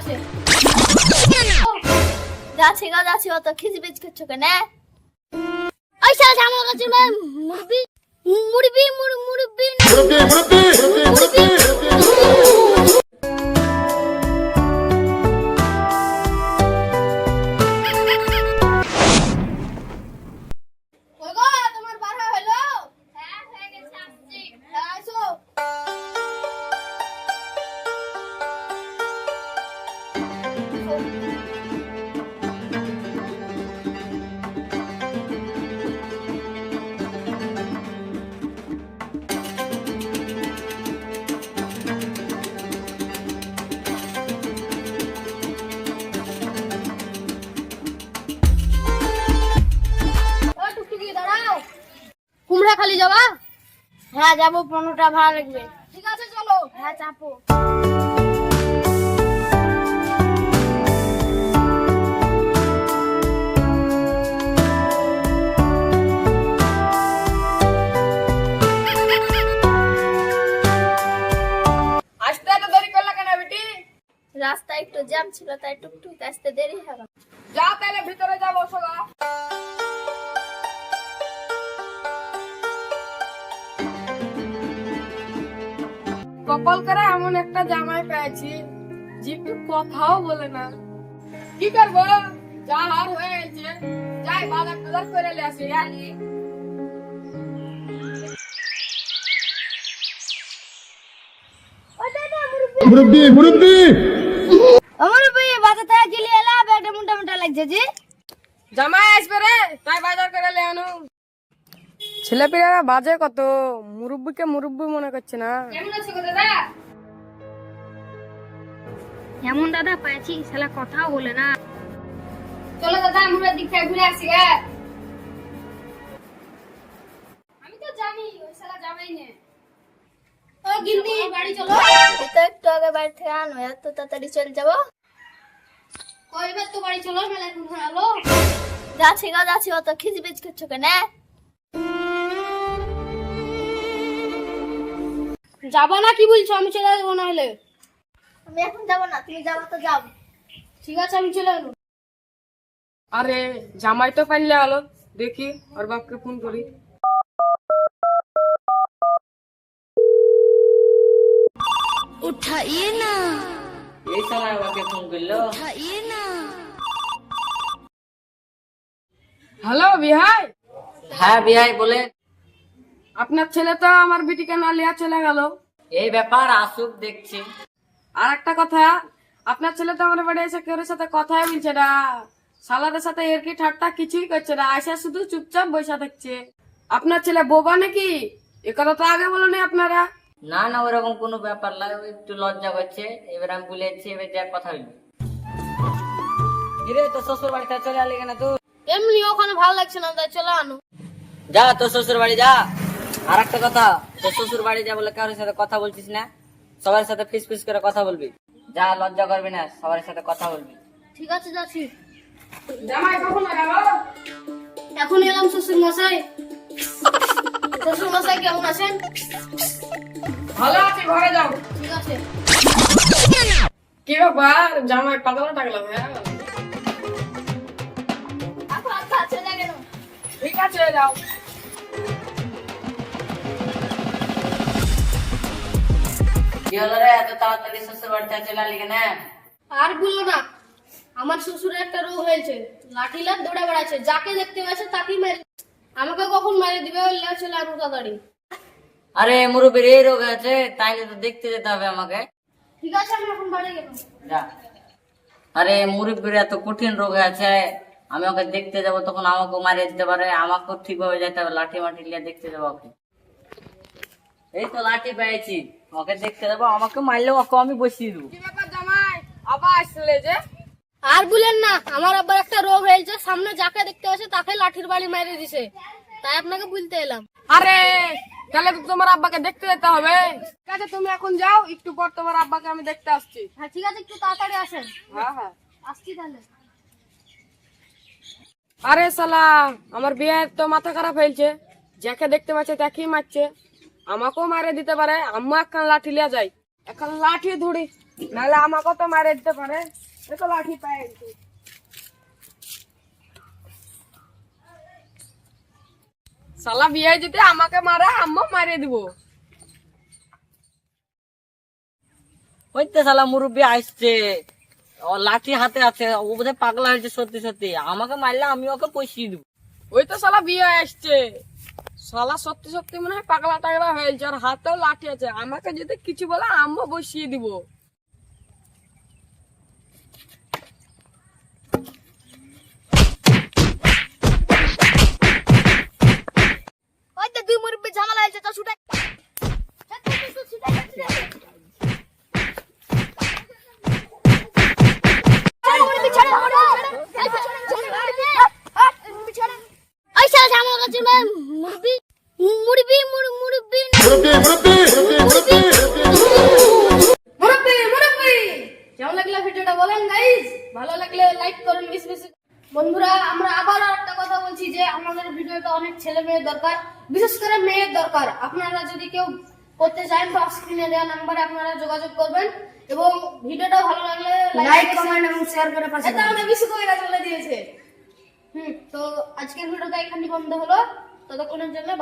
আছে যাচ্ছি গা যাচ্ছি, অত খিচবিচ করছো কেন? ওই শালা আমার কাছে মুরবি মুরবি মুরবি মুরবি তোমার বাড়া হলো? হ্যাঁ হয়ে গেছে, আসছি। হ্যাঁ আসো। কুমড়া খালি যাবা? হ্যাঁ যাবো, 15টা ভাড়া লাগবে। ঠিক আছে চলো। হ্যাঁ চাপো। আসতে এত দেরি করলা কেন বেটি? রাস্তায় একটু জ্যাম ছিল, তাই টুকটুক আসতে দেরি হবে। যাও তাহলে ভিতরে যাবো সোজা। কপাল করে এমন একটা জামাই পেয়েছি যে একটু কথাও বলে না। কি করবো, যা আর হয়ে গেছে, যাই বাজার টাজার করে নিয়ে আসি। মুরব্বি মুরব্বি আমার ভাই বাজার থেকে গেলে এলা ব্যাগটা মোটা মোটা লাগছে জি। জামাই আসবে রে, তাই বাজার করে নিয়ে আনো। ছেলে পেলেরা বাজে কত, মুরব্বিকে মুরব্বি মনে করছে না। কেমন আছো দাদা? এমন দাদা পাইছি শালা কথাও বলে না। চলো দাদা আমরা দিক থেকে ঘুরে আসি। আমি তো জানি ওই শালা যাবেই না। ও গিন্নি বাড়ি চলো। এটা একটু আগে বাড়ি থেকে আনো, এত তাড়াতাড়ি চলে যাবো। কইবে তো বাড়ি চলো, মেলা এখন ঘোরালো। যাচ্ছি গা যাচ্ছি, অত খিচবিচ করছো কেন? যাবা না কি বলছো? আমি চলে যাবো না হলে। আমি এখন যাবো না, তুমি যাবো তো যাও। ঠিক আছে আমি চলে এলো। আরে জামাই তো পাইলে আলো, দেখি ওর বাপকে ফোন করি। উঠাইয়ে না, এই সময় আমাকে ফোন করলো। উঠাইয়ে না। হ্যালো বিহাই। হ্যাঁ বিহাই বলে। আপনার ছেলে তো আমার বিটিকে না লিয়া চলে গেল। এই ব্যাপার আসুক দেখছি। আর একটা কথা, আপনার ছেলে তো আমার বাড়ি এসে কেউ সাথে কথাই বলছে না, শালাদের সাথে এর কি ঠাট্টা কিছুই করছে না, আসে শুধু চুপচাপ বসে থাকছে। আপনার ছেলে বোবা নাকি? এ কথা তো আগে বলো নি আপনারা। না না ওরকম কোনো ব্যাপার না, ওই একটু লজ্জা করছে। এবার আমি বলেছি, এবার যা কথা বলবি। কিরে তোর শ্বশুর বাড়িতে চলে আলি কেন তুই? এমনি ওখানে ভালো লাগছে না, তাই চলো আনো। যা তোর শ্বশুর বাড়ি যা। আর একটা কথা, তোর শ্বশুর বাড়ি যা বলে কারোর সাথে কথা বলছিস না, সবার সাথে ফিস ফিস করে কথা বলবি। যা, লজ্জা করবি না, সবার সাথে কথা বলবি। ঠিক আছে যাচ্ছি। জামাই কখন গেল? এখন এলাম শ্বশুর মশাই। শ্বশুর মশাই কেমন আছেন? ভালো আছি, ঘরে যাও। ঠিক আছে। কি ব্যাপার, জামাই পাগলা টাগলা হয়ে গেল? আচ্ছা চলে গেল। ঠিক আছে যাও। কি হলো রে, এত তাড়াতাড়ি শ্বশুর বাড়িতে চলে আলি কেন? আর বলো না, আমার শ্বশুরের একটা রোগ হয়েছে, লাঠি লাঠ দৌড়ে বেড়াচ্ছে, যাকে দেখতে পাচ্ছে তাকেই মেরে। আমাকে কখন মেরে দিবে, চলে আনো তাড়াতাড়ি। আরে মুরব্বির এই রোগ আছে, তাইলে তো দেখতে যেতে হবে আমাকে। ঠিক আছে আমি এখন বাড়ি গেলাম। যা। আরে মুরব্বির এত কঠিন রোগ আছে, আমি ওকে দেখতে যাব, তখন আমাকে মারিয়ে দিতে পারে, আমাকেও ঠিকভাবে যেতে হবে, লাঠি মাটি নিয়ে দেখতে যাবো ওকে। এই তো লাঠি পেয়েছি, ওকে দেখতে যাবো, আমাকে মারলেও ওকে আমি বসিয়ে দেবো। কি ব্যাপার জামাই, আবার আসলে যে? আর বলেন না, আমার আবার একটা রোগ হয়েছে, সামনে যাকে দেখতে পাচ্ছে তাকে লাঠির বাড়ি মেরে দিছে, তাই আপনাকে বলতে এলাম। আরে তাহলে তো তোমার আব্বাকে দেখতে যেতে হবে। ঠিক আছে তুমি এখন যাও, একটু পর তোমার আব্বাকে আমি দেখতে আসছি। হ্যাঁ ঠিক আছে, একটু তাড়াতাড়ি আসেন। হ্যাঁ হ্যাঁ। আসছি তাহলে। আরে শালা, আমার বিয়ের তো মাথা খারাপ হয়েছে, যাকে দেখতে পাচ্ছে তাকেই মারছে, আমাকেও মারে দিতে পারে। আম্মা একখান লাঠি লিয়া যাই, এখন লাঠি ধরি। নাহলে আমাকে তো মারে দিতে পারে। দেখো লাঠি পায়ে গেছে। শালা বিয়ে যদি আমাকে মারে আম্মা মারিয়ে দিব। ওই তো শালা মুরব্বী আসছে, ও লাঠি হাতে আছে, ও বোধহয় পাগলা হয়েছে সত্যি সত্যি, আমাকে মারলে আমি ওকে পয়সিয়ে দিব। ওই তো শালা বিয়ে আসছে, শালা সত্যি সত্যি মনে হয় পাগলা টাগলা হয়েছে, আর হাতেও লাঠি আছে, আমাকে যদি কিছু বলে আম্মা বসিয়ে দিব। ওই তো দুই মুরব্বি ঝামেলা হয়েছে, তো ছুটে ওই শালা ঝামেলা করছে মুরব্বি মুরব্বি মুরব্বি মুরব্বি কেমন লাগলো ভিডিওটা বলেন গাইস, ভালো লাগলে লাইক করুন বেশি বেশি। বন্ধুরা আমরা আবার একটা কথা বলছি যে আমাদের ভিডিওটা অনেক ছেলে মেয়ের দরকার, বিশেষ করে মেয়ের দরকার। আপনারা যদি কেউ করতে চান তো স্ক্রিনে দেওয়া নাম্বারে আপনারা যোগাযোগ করবেন, এবং ভিডিওটা ভালো লাগলে লাইক কমেন্ট এবং শেয়ার করে পাশে এটা অনেক বেশি করে কাজ বলে দিয়েছে। তো আজকের ভিডিওটা এখানেই বন্ধ হলো, ততক্ষণের জন্য বাই।